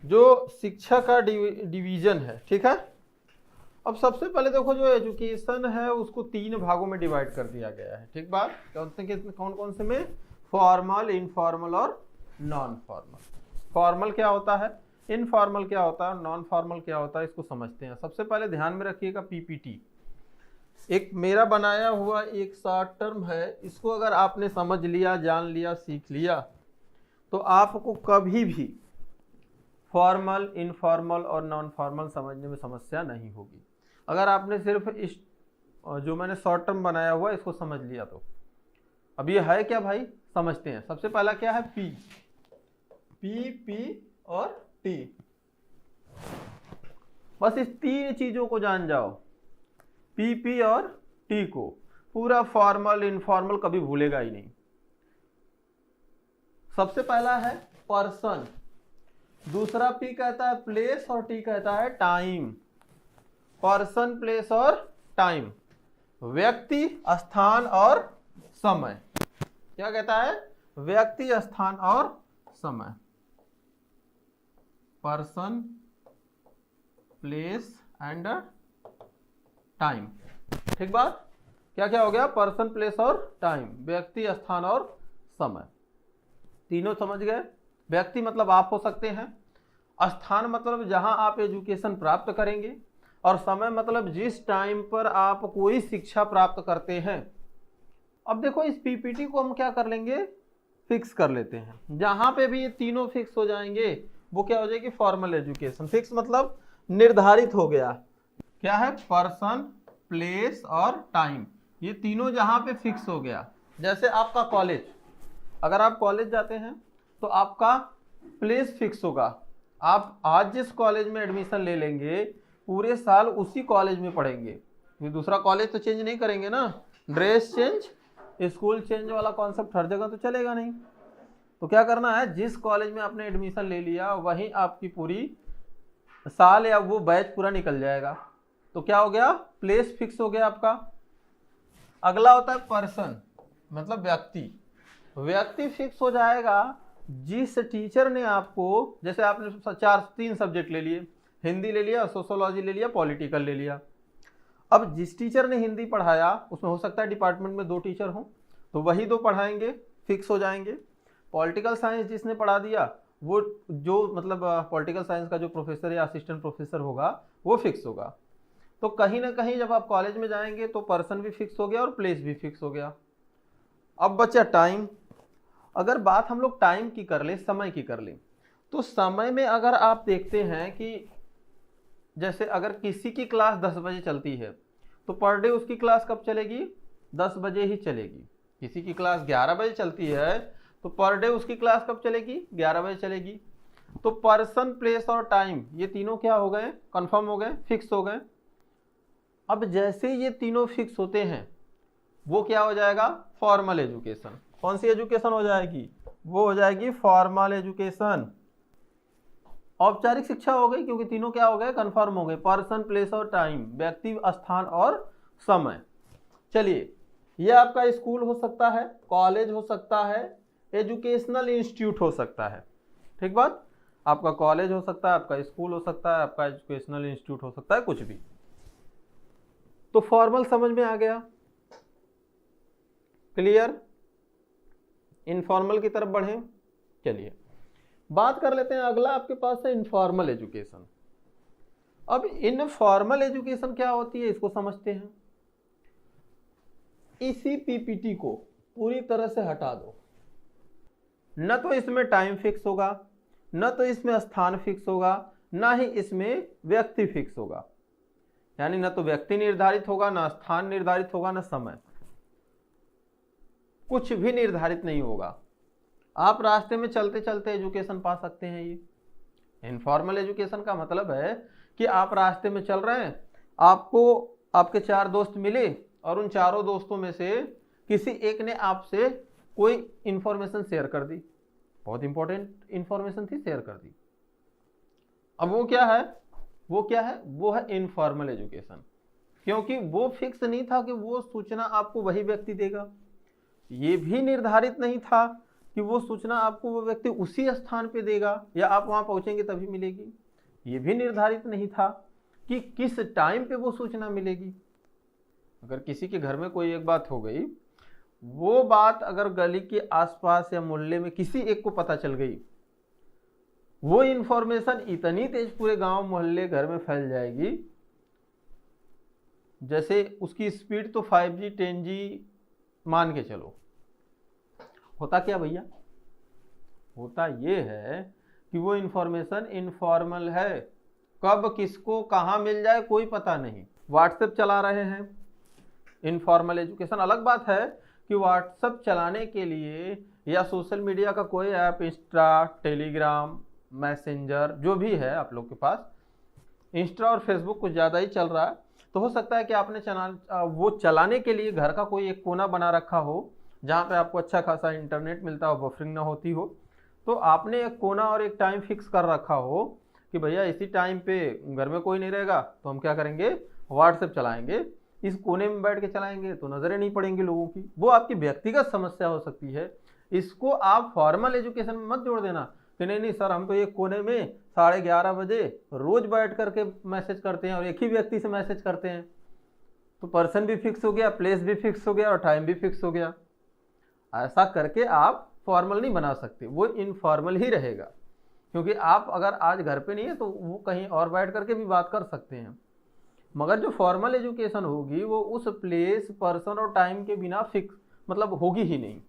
जो शिक्षा का डिवीजन है, ठीक है। अब सबसे पहले देखो जो एजुकेशन है उसको 3 भागों में डिवाइड कर दिया गया है, ठीक बात। कौन कौन से में? फॉर्मल, इनफॉर्मल और नॉन फॉर्मल। फॉर्मल क्या होता है, इनफॉर्मल क्या होता है, नॉन फॉर्मल क्या होता है, इसको समझते हैं। सबसे पहले ध्यान में रखिएगा पीपीटी एक मेरा बनाया हुआ एक शॉर्ट टर्म है, इसको अगर आपने समझ लिया, जान लिया, सीख लिया तो आपको कभी भी फॉर्मल, इनफॉर्मल और नॉन फॉर्मल समझने में समस्या नहीं होगी। अगर आपने सिर्फ इस जो मैंने शॉर्ट टर्म बनाया हुआ इसको समझ लिया तो। अब ये है क्या भाई, समझते हैं। सबसे पहला क्या है? पी, पी, पी और टी। बस इस 3 चीजों को जान जाओ, पी, पी और टी को। पूरा फॉर्मल इनफॉर्मल कभी भूलेगा ही नहीं। सबसे पहला है पर्सन, दूसरा पी कहता है प्लेस और टी कहता है टाइम। पर्सन, प्लेस और टाइम, व्यक्ति, स्थान और समय। क्या कहता है? व्यक्ति, स्थान और समय। पर्सन, प्लेस एंड टाइम, ठीक बात। क्या क्या हो गया? पर्सन, प्लेस और टाइम, व्यक्ति, स्थान और समय। तीनों समझ गए। व्यक्ति मतलब आप हो सकते हैं, स्थान मतलब जहां आप एजुकेशन प्राप्त करेंगे, और समय मतलब जिस टाइम पर आप कोई शिक्षा प्राप्त करते हैं। अब देखो इस पीपीटी को हम क्या कर लेंगे, फिक्स कर लेते हैं। जहां पे भी ये तीनों फिक्स हो जाएंगे वो क्या हो जाएगी? Formal education. फिक्स मतलब निर्धारित हो गया। क्या है? पर्सन, प्लेस और टाइम, ये तीनों जहां पे फिक्स हो गया। जैसे आपका कॉलेज, अगर आप कॉलेज जाते हैं तो आपका प्लेस फिक्स होगा। आप आज जिस कॉलेज में एडमिशन ले लेंगे पूरे साल उसी कॉलेज में पढ़ेंगे, ये दूसरा कॉलेज तो चेंज नहीं करेंगे ना। ड्रेस चेंज, स्कूल चेंज वाला कॉन्सेप्ट हर जगह तो चलेगा नहीं। तो क्या करना है, जिस कॉलेज में आपने एडमिशन ले लिया वहीं आपकी पूरी साल या वो बैच पूरा निकल जाएगा। तो क्या हो गया? प्लेस फिक्स हो गया आपका। अगला होता है पर्सन, मतलब व्यक्ति। व्यक्ति फिक्स हो जाएगा जिस टीचर ने आपको, जैसे आपने 3 सब्जेक्ट ले लिए, हिंदी ले लिया, सोशोलॉजी ले लिया, पॉलिटिकल ले लिया। अब जिस टीचर ने हिंदी पढ़ाया उसमें हो सकता है डिपार्टमेंट में 2 टीचर हों, तो वही 2 पढ़ाएंगे, फिक्स हो जाएंगे। पॉलिटिकल साइंस जिसने पढ़ा दिया वो जो मतलब पॉलिटिकल साइंस का जो प्रोफेसर या असिस्टेंट प्रोफेसर होगा वो फिक्स होगा। तो कहीं ना कहीं जब आप कॉलेज में जाएंगे तो पर्सन भी फिक्स हो गया और प्लेस भी फिक्स हो गया। अब बचा टाइम। अगर बात हम लोग टाइम की कर ले, समय की कर ले, तो समय में अगर आप देखते हैं कि जैसे अगर किसी की क्लास 10 बजे चलती है तो पर डे उसकी क्लास कब चलेगी? 10 बजे ही चलेगी। किसी की क्लास 11 बजे चलती है तो पर डे उसकी क्लास कब चलेगी? 11 बजे चलेगी। तो पर्सन, प्लेस और टाइम ये तीनों क्या हो गए? कंफर्म हो गए, फिक्स हो गए। अब जैसे ये तीनों फिक्स होते हैं वो क्या हो जाएगा? Formal education. कौन सी एजुकेशन हो जाएगी? वो हो जाएगी फॉर्मल एजुकेशन। औपचारिक शिक्षा हो गई क्योंकि तीनों क्या हो गए? कंफर्म हो गए। पर्सन, प्लेस और टाइम, व्यक्ति, स्थान और समय। चलिए, ये आपका स्कूल हो सकता है, कॉलेज हो सकता है, एजुकेशनल इंस्टीट्यूट हो सकता है, ठीक बात। आपका कॉलेज हो सकता है, आपका स्कूल हो सकता है, आपका एजुकेशनल इंस्टीट्यूट हो सकता है, कुछ भी। तो फॉर्मल समझ में आ गया, क्लियर। इनफॉर्मल की तरफ बढ़े। चलिए बात कर लेते हैं, अगला आपके पास है इनफॉर्मल एजुकेशन। अब इनफॉर्मल एजुकेशन क्या होती है इसको समझते हैं। इसी पीपीटी को पूरी तरह से हटा दो। न तो इसमें टाइम फिक्स होगा, न तो इसमें स्थान फिक्स होगा, ना ही इसमें व्यक्ति फिक्स होगा। यानी न तो व्यक्ति निर्धारित होगा, ना स्थान निर्धारित होगा, ना समय, कुछ भी निर्धारित नहीं होगा। आप रास्ते में चलते चलते एजुकेशन पा सकते हैं। ये इनफॉर्मल एजुकेशन का मतलब है कि आप रास्ते में चल रहे हैं, आपको आपके 4 दोस्त मिले और उन चारों दोस्तों में से किसी एक ने आपसे कोई इंफॉर्मेशन शेयर कर दी, बहुत इंपॉर्टेंट इंफॉर्मेशन थी, शेयर कर दी। अब वो क्या है? वो है इनफॉर्मल एजुकेशन, क्योंकि वो फिक्स नहीं था कि वो सूचना आपको वही व्यक्ति देगा। ये भी निर्धारित नहीं था कि वो सूचना आपको वो व्यक्ति उसी स्थान पे देगा या आप वहाँ पहुँचेंगे तभी मिलेगी। ये भी निर्धारित नहीं था कि किस टाइम पे वो सूचना मिलेगी। अगर किसी के घर में कोई एक बात हो गई, वो बात अगर गली के आसपास या मोहल्ले में किसी एक को पता चल गई, वो इंफॉर्मेशन इतनी तेज पूरे गांव मोहल्ले घर में फैल जाएगी, जैसे उसकी स्पीड तो 5G 10G मान के चलो। होता क्या भैया, होता ये है कि वो इंफॉर्मेशन इनफॉर्मल है, कब किसको कहाँ मिल जाए कोई पता नहीं। व्हाट्सएप चला रहे हैं, इनफॉर्मल एजुकेशन। अलग बात है कि व्हाट्सएप चलाने के लिए या सोशल मीडिया का कोई ऐप, इंस्टा, टेलीग्राम, मैसेंजर जो भी है आप लोग के पास, इंस्टा और फेसबुक कुछ ज़्यादा ही चल रहा है, तो हो सकता है कि आपने वो चलाने के लिए घर का कोई एक कोना बना रखा हो जहाँ पे आपको अच्छा खासा इंटरनेट मिलता हो, बफरिंग ना होती हो। तो आपने एक कोना और एक टाइम फिक्स कर रखा हो कि भैया इसी टाइम पे घर में कोई नहीं रहेगा तो हम क्या करेंगे, व्हाट्सएप चलाएंगे। इस कोने में बैठ के चलाएंगे तो नज़रें नहीं पड़ेंगी लोगों की। वो आपकी व्यक्तिगत समस्या हो सकती है, इसको आप फॉर्मल एजुकेशन में मत जोड़ देना कि नहीं सर हम तो एक कोने में 11:30 बजे रोज बैठ करके मैसेज करते हैं और एक ही व्यक्ति से मैसेज करते हैं। तो पर्सन भी फिक्स हो गया, प्लेस भी फिक्स हो गया और टाइम भी फिक्स हो गया। ऐसा करके आप फॉर्मल नहीं बना सकते, वो इनफॉर्मल ही रहेगा। क्योंकि आप अगर आज घर पे नहीं है तो वो कहीं और बैठ करके भी बात कर सकते हैं, मगर जो फॉर्मल एजुकेशन होगी वो उस प्लेस, पर्सन और टाइम के बिना फिक्स मतलब होगी ही नहीं।